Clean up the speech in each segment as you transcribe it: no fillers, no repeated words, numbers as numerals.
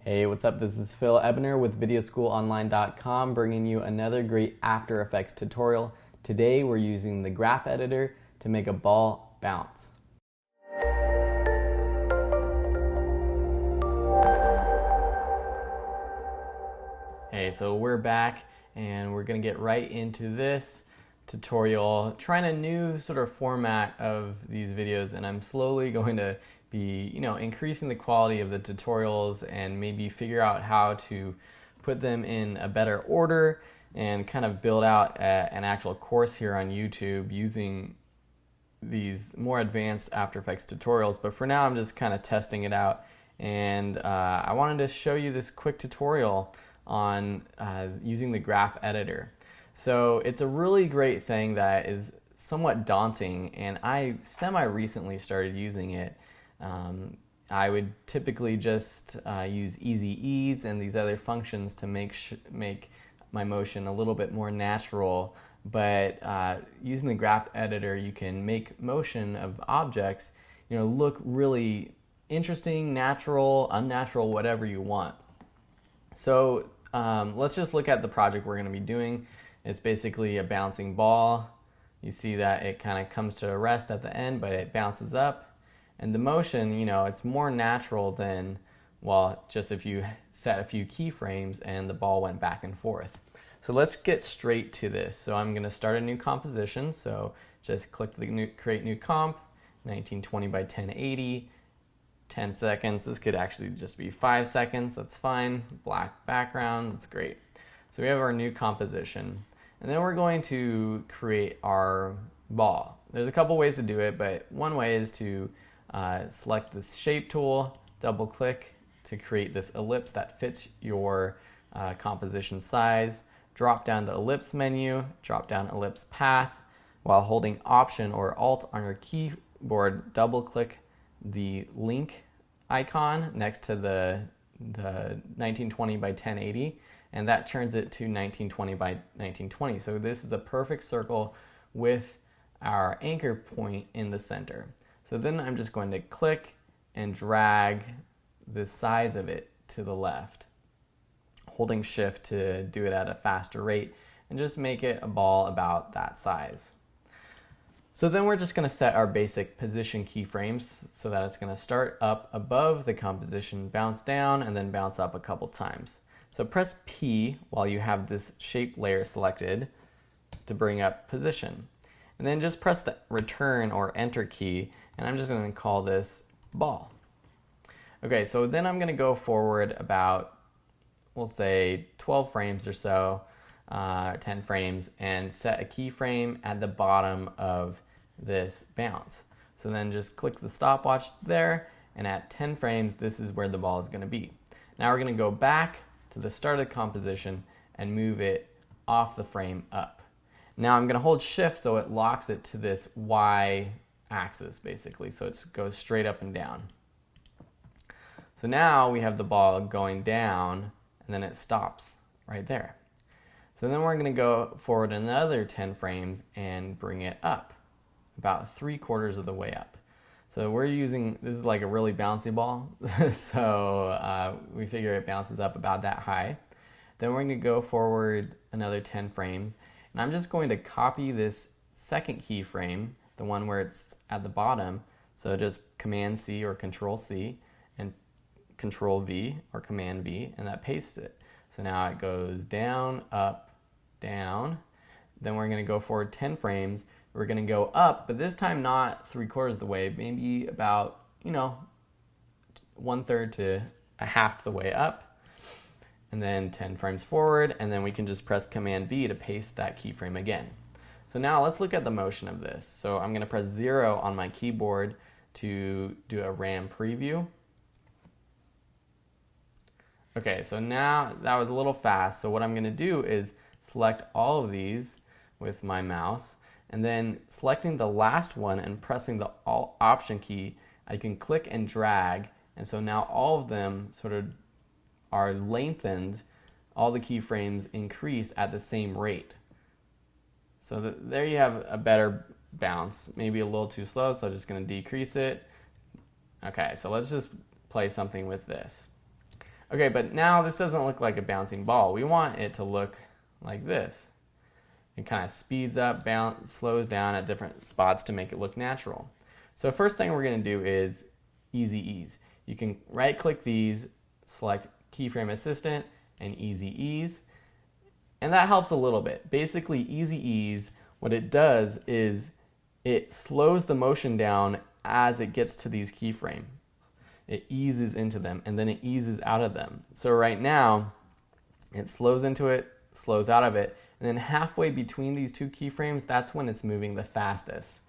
Hey, what's up? This is Phil Ebner with VideoSchoolOnline.com bringing you another great After Effects tutorial. Today we're using the graph editor to make a ball bounce. Hey, so we're back and we're going to get right into this tutorial, trying a new sort of format of these videos, and I'm slowly going to be, increasing the quality of the tutorials and maybe figure out how to put them in a better order and kind of build out an actual course here on YouTube using these more advanced After Effects tutorials. But for now, I'm just kind of testing it out, and I wanted to show you this quick tutorial on using the graph editor. So it's a really great thing that is somewhat daunting, and I semi-recently started using it. I would typically just use easy ease and these other functions to make my motion a little bit more natural, but using the graph editor you can make motion of objects look really interesting, natural, unnatural, whatever you want. So let's just look at the project we're going to be doing. It's basically a bouncing ball. You see that it kind of comes to a rest at the end, but it bounces up. And the motion, it's more natural than, well, just if you set a few keyframes and the ball went back and forth. So let's get straight to this. So I'm going to start a new composition. So just click the create new comp, 1920 by 1080, 10 seconds. This could actually just be 5 seconds. That's fine. Black background. That's great. So we have our new composition. And then we're going to create our ball. There's a couple ways to do it, but one way is to select this shape tool, double click to create this ellipse that fits your composition size, drop down the ellipse menu, drop down ellipse path, while holding Option or Alt on your keyboard, double click the link icon next to the 1920 by 1080, and that turns it to 1920 by 1920. So this is a perfect circle with our anchor point in the center. So then I'm just going to click and drag the size of it to the left, holding Shift to do it at a faster rate, and just make it a ball about that size. So then we're just going to set our basic position keyframes so that it's going to start up above the composition, bounce down, and then bounce up a couple times. So press P while you have this shape layer selected to bring up position. And then just press the return or enter key, and I'm just going to call this ball. Okay, so then I'm going to go forward about, we'll say 12 frames or so, 10 frames, and set a keyframe at the bottom of this bounce. So then just click the stopwatch there, and at 10 frames, this is where the ball is going to be. Now we're going to go back to the start of the composition and move it off the frame up. Now I'm going to hold Shift so it locks it to this Y axis basically, so it goes straight up and down. So now we have the ball going down and then it stops right there. So then we're going to go forward another 10 frames and bring it up about 3/4 of the way up. So we're using, this is like a really bouncy ball, so we figure it bounces up about that high. Then we're going to go forward another 10 frames, and I'm just going to copy this second keyframe, the one where it's at the bottom, so just Command C or Control C, and Control V or Command V, and that pastes it. So now it goes down, up, down. Then we're going to go forward 10 frames. We're going to go up, but this time not 3/4 of the way, maybe about, 1/3 to a half the way up. And then 10 frames forward, and then we can just press Command V to paste that keyframe again. So now let's look at the motion of this. So I'm going to press 0 on my keyboard to do a RAM preview. Okay, so now that was a little fast, so what I'm going to do is select all of these with my mouse, and then selecting the last one and pressing the Alt Option key, I can click and drag, and so now all of them sort of are lengthened, all the keyframes increase at the same rate. So there you have a better bounce, maybe a little too slow, so I'm just going to decrease it. Okay, so let's just play something with this. Okay, but now this doesn't look like a bouncing ball. We want it to look like this. It kind of speeds up, slows down at different spots to make it look natural. So first thing we're going to do is Easy Ease. You can right click these, select Keyframe Assistant and Easy Ease, and that helps a little bit. Basically, Easy Ease, what it does is it slows the motion down as it gets to these keyframes. It eases into them and then it eases out of them. So right now, it slows into it, slows out of it, and then halfway between these two keyframes, that's when it's moving the fastest.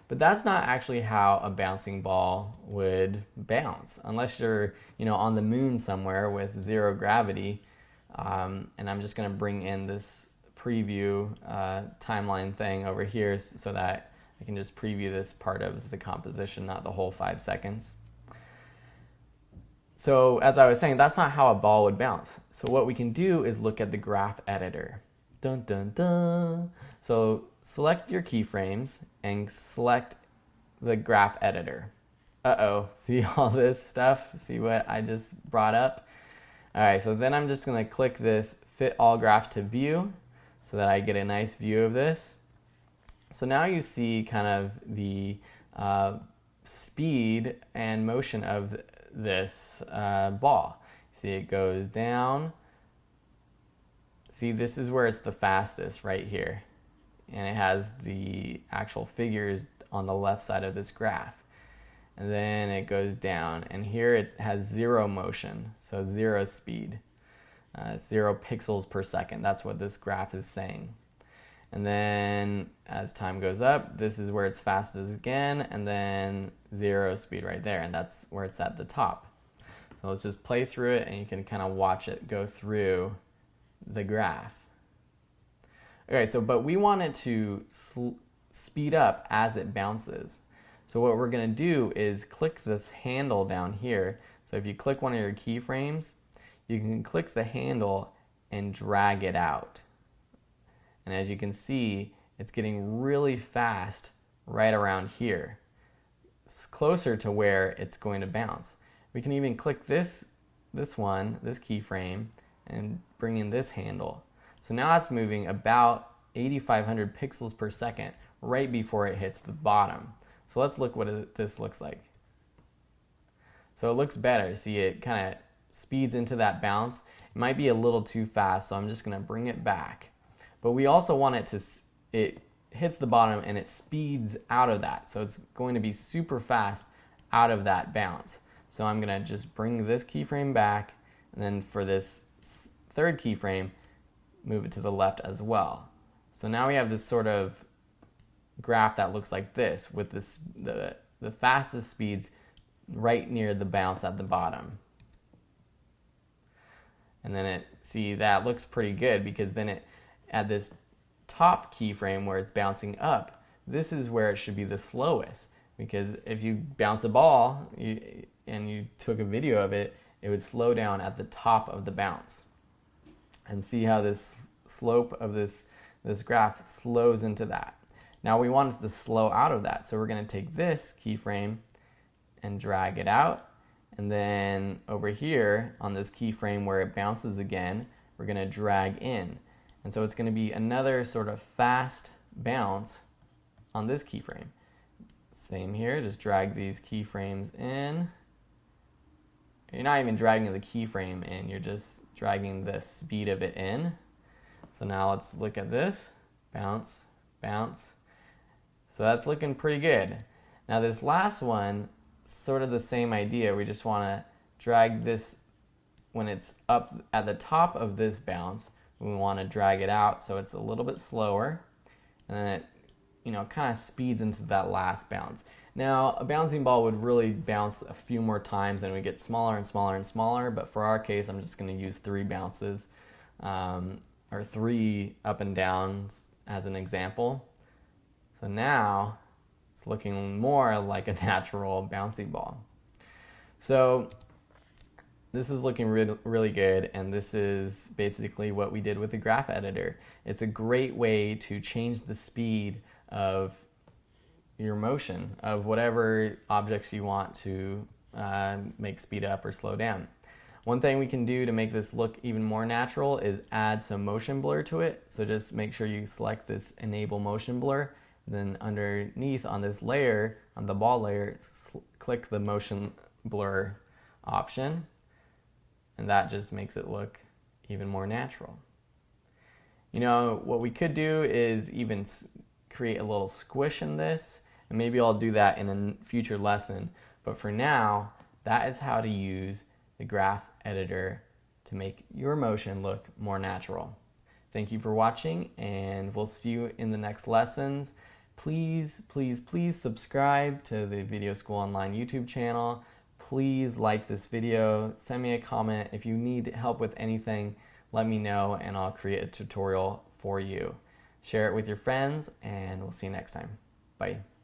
But that's not actually how a bouncing ball would bounce, unless you're, on the moon somewhere with zero gravity. And I'm just going to bring in this preview timeline thing over here so that I can just preview this part of the composition, not the whole 5 seconds. So as I was saying, that's not how a ball would bounce. So what we can do is look at the graph editor. Dun, dun, dun. So select your keyframes and select the graph editor. Uh-oh, see all this stuff? See what I just brought up? All right, so then I'm just gonna click this Fit All Graphs to View so that I get a nice view of this. So now you see kind of the speed and motion of this ball. See, it goes down. See, this is where it's the fastest right here. And it has the actual figures on the left side of this graph. And then it goes down. And here it has zero motion, so zero speed. 0 pixels per second. That's what this graph is saying. And then as time goes up, this is where it's fastest again, and then 0 speed right there, and that's where it's at the top. So let's just play through it, and you can kind of watch it go through the graph. Okay, so but we want it to speed up as it bounces. So what we're going to do is click this handle down here. So if you click one of your keyframes, you can click the handle and drag it out. And as you can see, it's getting really fast right around here. It's closer to where it's going to bounce. We can even click this keyframe, and bring in this handle. So now it's moving about 8,500 pixels per second right before it hits the bottom. So let's look what this looks like. So it looks better. See, it kind of speeds into that bounce. It might be a little too fast, so I'm just going to bring it back. But we also want it hits the bottom and it speeds out of that. So it's going to be super fast out of that bounce. So I'm going to just bring this keyframe back, and then for this third keyframe, move it to the left as well. So now we have this sort of graph that looks like this, with the fastest speeds right near the bounce at the bottom. And then that looks pretty good, because then at this top keyframe where it's bouncing up, this is where it should be the slowest, because if you bounce a ball and you took a video of it, it would slow down at the top of the bounce. And see how this slope of this graph slows into that. Now we want it to slow out of that, so we're going to take this keyframe and drag it out, and then over here on this keyframe where it bounces again, we're going to drag in. And so it's going to be another sort of fast bounce on this keyframe. Same here, just drag these keyframes in. You're not even dragging the keyframe in, you're just dragging the speed of it in. So now let's look at this. Bounce, bounce. So that's looking pretty good. Now this last one, sort of the same idea. We just want to drag this when it's up at the top of this bounce. We want to drag it out so it's a little bit slower, and then it kind of speeds into that last bounce. Now a bouncing ball would really bounce a few more times, and we get smaller and smaller and smaller, but for our case I'm just going to use 3 bounces or 3 up and downs as an example. So now it's looking more like a natural bouncing ball. So this is looking really good, and this is basically what we did with the graph editor. It's a great way to change the speed of your motion of whatever objects you want to make speed up or slow down. One thing we can do to make this look even more natural is add some motion blur to it. So just make sure you select this enable motion blur. Then underneath on this layer, on the ball layer, click the motion blur option. And that just makes it look even more natural. You know, what we could do is even create a little squish in this, and maybe I'll do that in a future lesson. But for now, that is how to use the graph editor to make your motion look more natural. Thank you for watching, and we'll see you in the next lessons. Please, please, please subscribe to the Video School Online YouTube channel. Please like this video, send me a comment. If you need help with anything, let me know and I'll create a tutorial for you. Share it with your friends, and we'll see you next time. Bye.